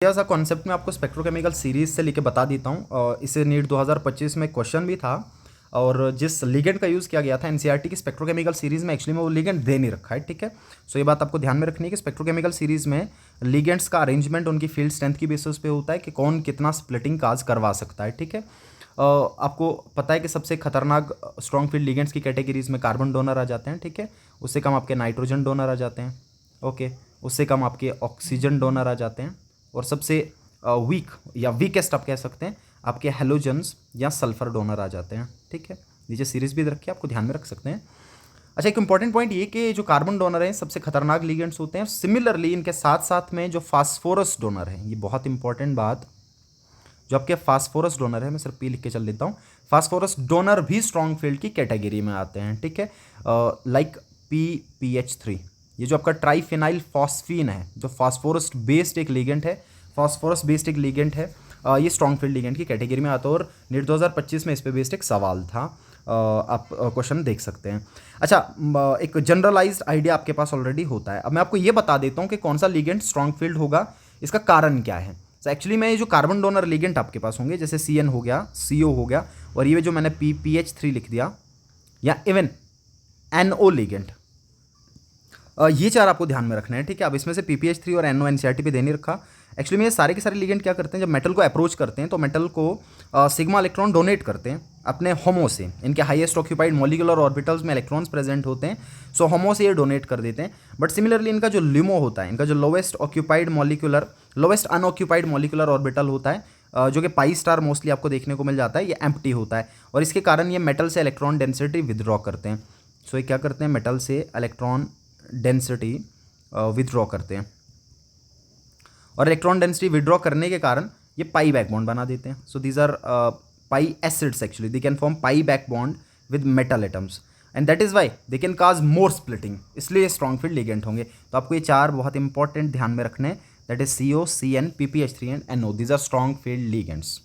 यह सा कॉन्सेप्ट मैं आपको स्पेक्ट्रोकेमिकल सीरीज से लेके बता देता हूँ। इसे नीट 2025 में क्वेश्चन भी था और जिस लिगेंड का यूज़ किया गया था एनसीईआरटी की स्पेक्ट्रोकेमिकल सीरीज में एक्चुअली में वो लिगेंड दे नहीं रखा है, ठीक है। सो ये बात आपको ध्यान में रखनी है कि स्पेक्ट्रोकेमिकल सीरीज में लिगेंड्स का अरेंजमेंट उनकी फील्ड स्ट्रेंथ की बेसिस पे होता है कि कौन कितना स्प्लिटिंग काज करवा सकता है, ठीक है। आपको पता है कि सबसे खतरनाक स्ट्रॉन्ग फील्ड लिगेंड्स की कैटेगरीज में कार्बन डोनर आ जाते हैं, ठीक है। उससे कम आपके नाइट्रोजन डोनर आ जाते हैं, ओके। उससे कम आपके ऑक्सीजन डोनर आ जाते हैं और सबसे वीक या वीकेस्ट आप कह सकते हैं आपके हेलोजन्स या सल्फर डोनर आ जाते हैं, ठीक है। नीचे सीरीज भी रखी है, आपको ध्यान में रख सकते हैं। अच्छा, एक इंपॉर्टेंट पॉइंट ये कि जो कार्बन डोनर हैं सबसे खतरनाक लिगेंड्स होते हैं। सिमिलरली इनके साथ साथ में जो फास्फोरस डोनर है, ये बहुत इंपॉर्टेंट बात, जो आपके फास्फोरस डोनर है, मैं सिर्फ पी लिख के चल देता हूँ, फास्फोरस डोनर भी स्ट्रॉन्ग फील्ड की कैटेगरी में आते हैं, ठीक है। लाइक PPH3, ये जो आपका ट्राइफिनाइल फॉस्फीन है, जो फास्फोरस बेस्ड एक लिगेंड है, फास्फोरस बेस्ड एक लिगेंड है, ये स्ट्रॉन्ग फील्ड लिगेंड की कैटेगरी में आता है और नीट 2025 में इस पे बेस्ड एक सवाल था। आप क्वेश्चन देख सकते हैं। अच्छा, एक जनरलाइज्ड आइडिया आपके पास ऑलरेडी होता है। अब मैं आपको ये बता देता हूँ कि कौन सा लिगेंड स्ट्रॉन्ग फील्ड होगा, इसका कारण क्या है। तो एक्चुअली में ये जो कार्बन डोनर लिगेंड आपके पास होंगे, जैसे CN हो गया, CO हो गया, और ये जो मैंने PPH3 लिख दिया, या इवन NO लिगेंड, ये चार आपको ध्यान में रखना है, ठीक है। अब इसमें से PPH3 और NO एनसीईआरटी पे देने रखा। एक्चुअली में ये सारे के सारे लिगेंड क्या करते हैं, जब मेटल को अप्रोच करते हैं तो मेटल को सिग्मा इलेक्ट्रॉन डोनेट करते हैं अपने होमो से। इनके हाईएस्ट ऑक्यूपाइड मॉलिक्यूलर ऑर्बिटल्स में इलेक्ट्रॉन्स प्रेजेंट होते हैं, सो होमो से ये डोनेट कर देते हैं। बट सिमिलरली इनका जो लिमो होता है, इनका जो लोवेस्ट अनऑक्यूपाइड मॉलिक्यूलर ऑर्बिटल होता है, जो कि पाई स्टार मोस्टली आपको देखने को मिल जाता है, ये एम्प्टी होता है और इसके कारण ये मेटल से इलेक्ट्रॉन डेंसिटी विदड्रॉ करते हैं। सो ये क्या करते हैं, मेटल से इलेक्ट्रॉन डेंसिटी विदड्रॉ करते हैं और इलेक्ट्रॉन डेंसिटी विदड्रॉ करने के कारण ये पाई बैक बॉन्ड बना देते हैं। So these are pi acids, actually they can form pi back bond with metal atoms and that is why they can cause more splitting, इसलिए स्ट्रॉन्ग फील्ड लिगेंड होंगे। तो आपको ये चार बहुत इंपॉर्टेंट ध्यान में रखने, that is CO, CN, PPH3 and NO, these are strong field ligands.